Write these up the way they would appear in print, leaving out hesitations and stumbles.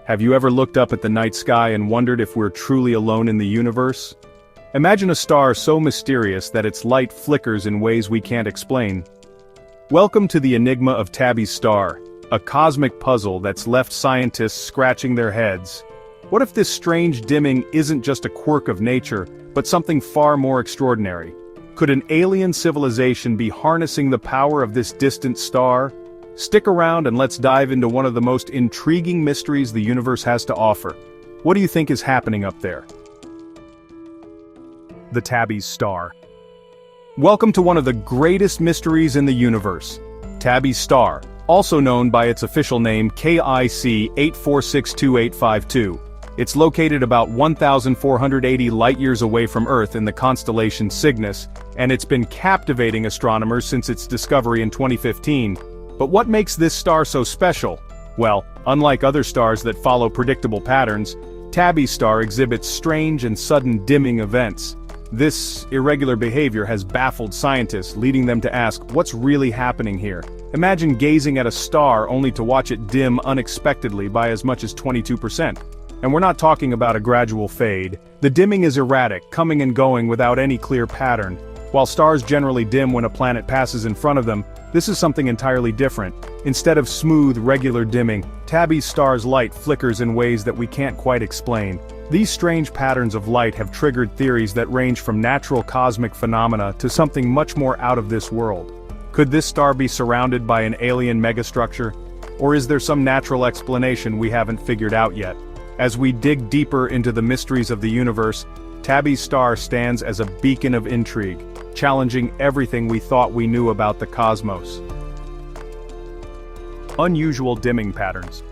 Have you ever looked up at the night sky and wondered if we're truly alone in the universe? Imagine a star so mysterious that its light flickers in ways we can't explain. Welcome to the enigma of Tabby's star, a cosmic puzzle that's left scientists scratching their heads. What if this strange dimming isn't just a quirk of nature, but something far more extraordinary? Could an alien civilization be harnessing the power of this distant star? Stick around and let's dive into one of the most intriguing mysteries the universe has to offer. What do you think is happening up there? The Tabby's star. Welcome to one of the greatest mysteries in the universe. Tabby's star, also known by its official name KIC 84628552. It's located about 1,480 light-years away from Earth in the constellation Cygnus, and it's been captivating astronomers since its discovery in 2015. But what makes this star so special? Well, unlike other stars that follow predictable patterns, Tabby's star exhibits strange and sudden dimming events. This irregular behavior has baffled scientists, leading them to ask, what's really happening here? Imagine gazing at a star only to watch it dim unexpectedly by as much as 22%. And we're not talking about a gradual fade. The dimming is erratic, coming and going without any clear pattern. While stars generally dim when a planet passes in front of them, this is something entirely different. Instead of smooth, regular dimming, Tabby's star's light flickers in ways that we can't quite explain. These strange patterns of light have triggered theories that range from natural cosmic phenomena to something much more out of this world. Could this star be surrounded by an alien megastructure? Or is there some natural explanation we haven't figured out yet? As we dig deeper into the mysteries of the universe, Tabby's star stands as a beacon of intrigue, challenging everything we thought we knew about the cosmos. Unusual dimming patterns.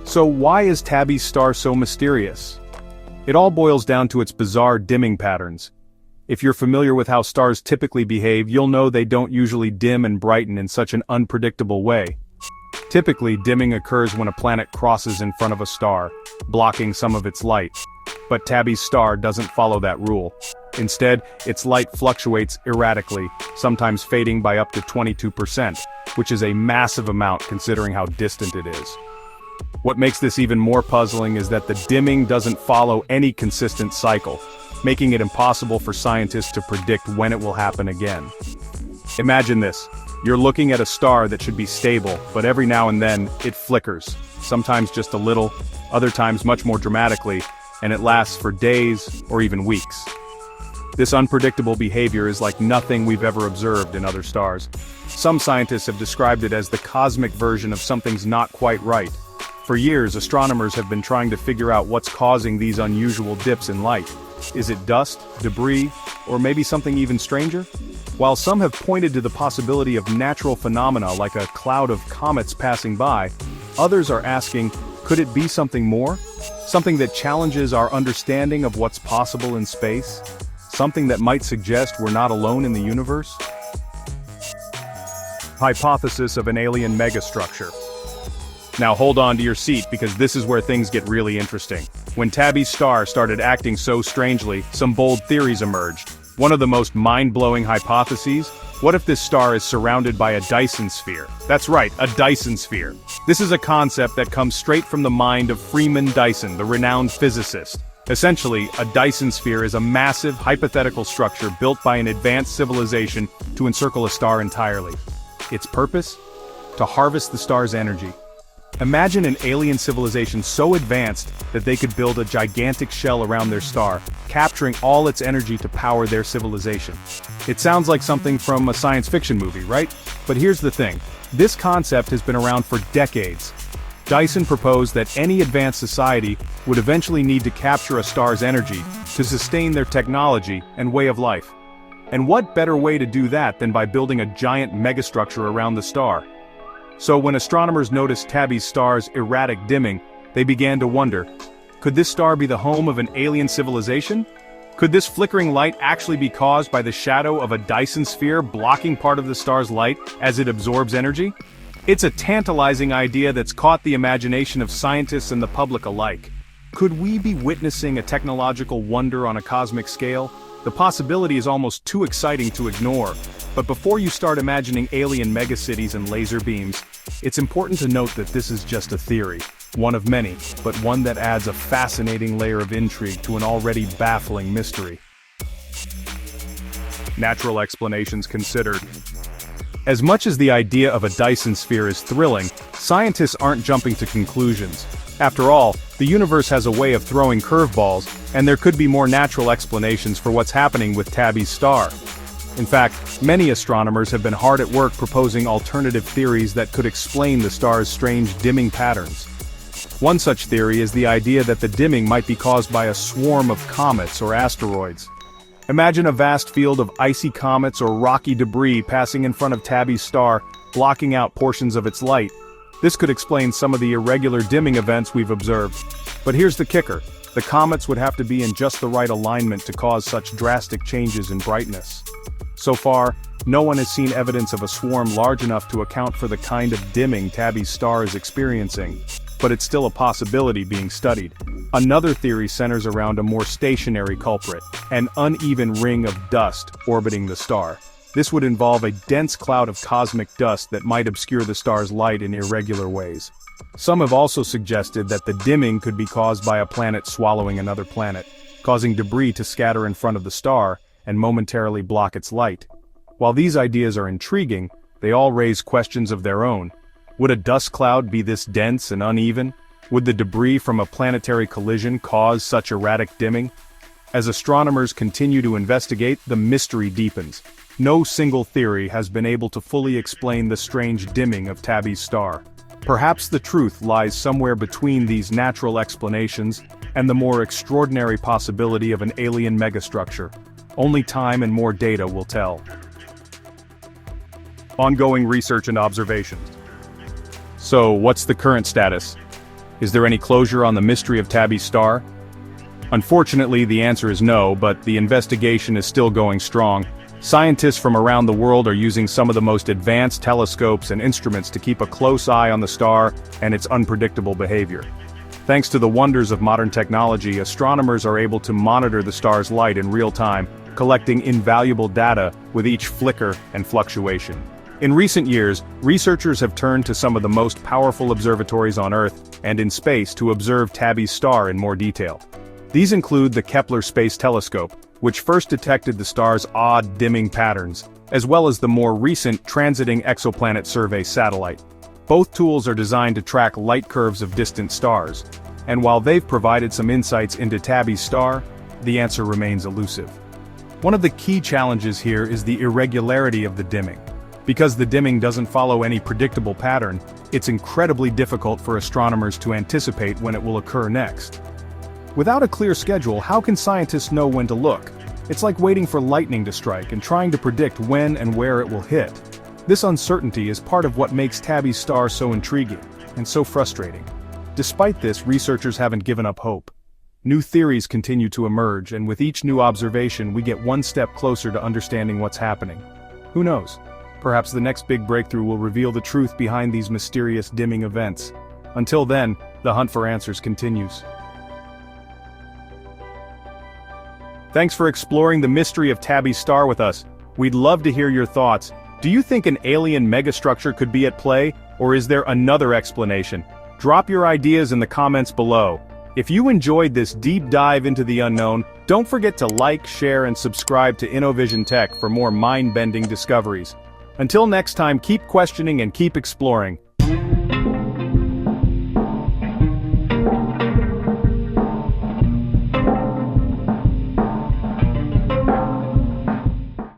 So why is Tabby's star so mysterious? It all boils down to its bizarre dimming patterns. If you're familiar with how stars typically behave, you'll know they don't usually dim and brighten in such an unpredictable way. Typically, dimming occurs when a planet crosses in front of a star, blocking some of its light. But Tabby's star doesn't follow that rule. Instead, its light fluctuates erratically, sometimes fading by up to 22%, which is a massive amount considering how distant it is. What makes this even more puzzling is that the dimming doesn't follow any consistent cycle, making it impossible for scientists to predict when it will happen again. Imagine this. You're looking at a star that should be stable, but every now and then, it flickers. Sometimes just a little, other times much more dramatically, and it lasts for days or even weeks. This unpredictable behavior is like nothing we've ever observed in other stars. Some scientists have described it as the cosmic version of something's not quite right. For years, astronomers have been trying to figure out what's causing these unusual dips in light. Is it dust, debris, or maybe something even stranger? While some have pointed to the possibility of natural phenomena like a cloud of comets passing by, others are asking, could it be something more? Something that challenges our understanding of what's possible in space? Something that might suggest we're not alone in the universe? Hypothesis of an alien megastructure. Now hold on to your seat because this is where things get really interesting. When Tabby's star started acting so strangely, some bold theories emerged. One of the most mind-blowing hypotheses: what if this star is surrounded by a Dyson Sphere? That's right, a Dyson Sphere. This is a concept that comes straight from the mind of Freeman Dyson, the renowned physicist. Essentially, a Dyson Sphere is a massive, hypothetical structure built by an advanced civilization to encircle a star entirely. Its purpose? To harvest the star's energy. Imagine an alien civilization so advanced that they could build a gigantic shell around their star, capturing all its energy to power their civilization. It sounds like something from a science fiction movie, right? But here's the thing. This concept has been around for decades. Dyson proposed that any advanced society would eventually need to capture a star's energy to sustain their technology and way of life. And what better way to do that than by building a giant megastructure around the star? So when astronomers noticed Tabby's star's erratic dimming, they began to wonder, could this star be the home of an alien civilization? Could this flickering light actually be caused by the shadow of a Dyson Sphere blocking part of the star's light as it absorbs energy? It's a tantalizing idea that's caught the imagination of scientists and the public alike. Could we be witnessing a technological wonder on a cosmic scale? The possibility is almost too exciting to ignore. But before you start imagining alien megacities and laser beams, it's important to note that this is just a theory. One of many, but one that adds a fascinating layer of intrigue to an already baffling mystery. Natural explanations considered. As much as the idea of a Dyson sphere is thrilling, scientists aren't jumping to conclusions. After all, the universe has a way of throwing curveballs, and there could be more natural explanations for what's happening with Tabby's star. In fact, many astronomers have been hard at work proposing alternative theories that could explain the star's strange dimming patterns. One such theory is the idea that the dimming might be caused by a swarm of comets or asteroids. Imagine a vast field of icy comets or rocky debris passing in front of Tabby's star, blocking out portions of its light. This could explain some of the irregular dimming events we've observed. But here's the kicker: the comets would have to be in just the right alignment to cause such drastic changes in brightness. So far, no one has seen evidence of a swarm large enough to account for the kind of dimming Tabby's star is experiencing, but it's still a possibility being studied. Another theory centers around a more stationary culprit, an uneven ring of dust orbiting the star. This would involve a dense cloud of cosmic dust that might obscure the star's light in irregular ways. Some have also suggested that the dimming could be caused by a planet swallowing another planet, causing debris to scatter in front of the star and momentarily block its light. While these ideas are intriguing, they all raise questions of their own. Would a dust cloud be this dense and uneven? Would the debris from a planetary collision cause such erratic dimming? As astronomers continue to investigate, the mystery deepens. No single theory has been able to fully explain the strange dimming of Tabby's star. Perhaps the truth lies somewhere between these natural explanations and the more extraordinary possibility of an alien megastructure. Only time and more data will tell. Ongoing research and observations. So, what's the current status? Is there any closure on the mystery of Tabby's star? Unfortunately, the answer is no, but the investigation is still going strong. Scientists from around the world are using some of the most advanced telescopes and instruments to keep a close eye on the star and its unpredictable behavior. Thanks to the wonders of modern technology, astronomers are able to monitor the star's light in real time, collecting invaluable data with each flicker and fluctuation. In recent years, researchers have turned to some of the most powerful observatories on Earth and in space to observe Tabby's star in more detail. These include the Kepler Space Telescope, which first detected the star's odd dimming patterns, as well as the more recent Transiting Exoplanet Survey satellite. Both tools are designed to track light curves of distant stars, and while they've provided some insights into Tabby's star, the answer remains elusive. One of the key challenges here is the irregularity of the dimming. Because the dimming doesn't follow any predictable pattern, it's incredibly difficult for astronomers to anticipate when it will occur next. Without a clear schedule, how can scientists know when to look? It's like waiting for lightning to strike and trying to predict when and where it will hit. This uncertainty is part of what makes Tabby's star so intriguing and so frustrating. Despite this, researchers haven't given up hope. New theories continue to emerge, and with each new observation we get one step closer to understanding what's happening. Who knows? Perhaps the next big breakthrough will reveal the truth behind these mysterious dimming events. Until then, the hunt for answers continues. Thanks for exploring the mystery of Tabby's star with us. We'd love to hear your thoughts. Do you think an alien megastructure could be at play, or is there another explanation? Drop your ideas in the comments below. If you enjoyed this deep dive into the unknown, don't forget to like, share, and subscribe to InnoVision Tech for more mind-bending discoveries. Until next time, keep questioning and keep exploring.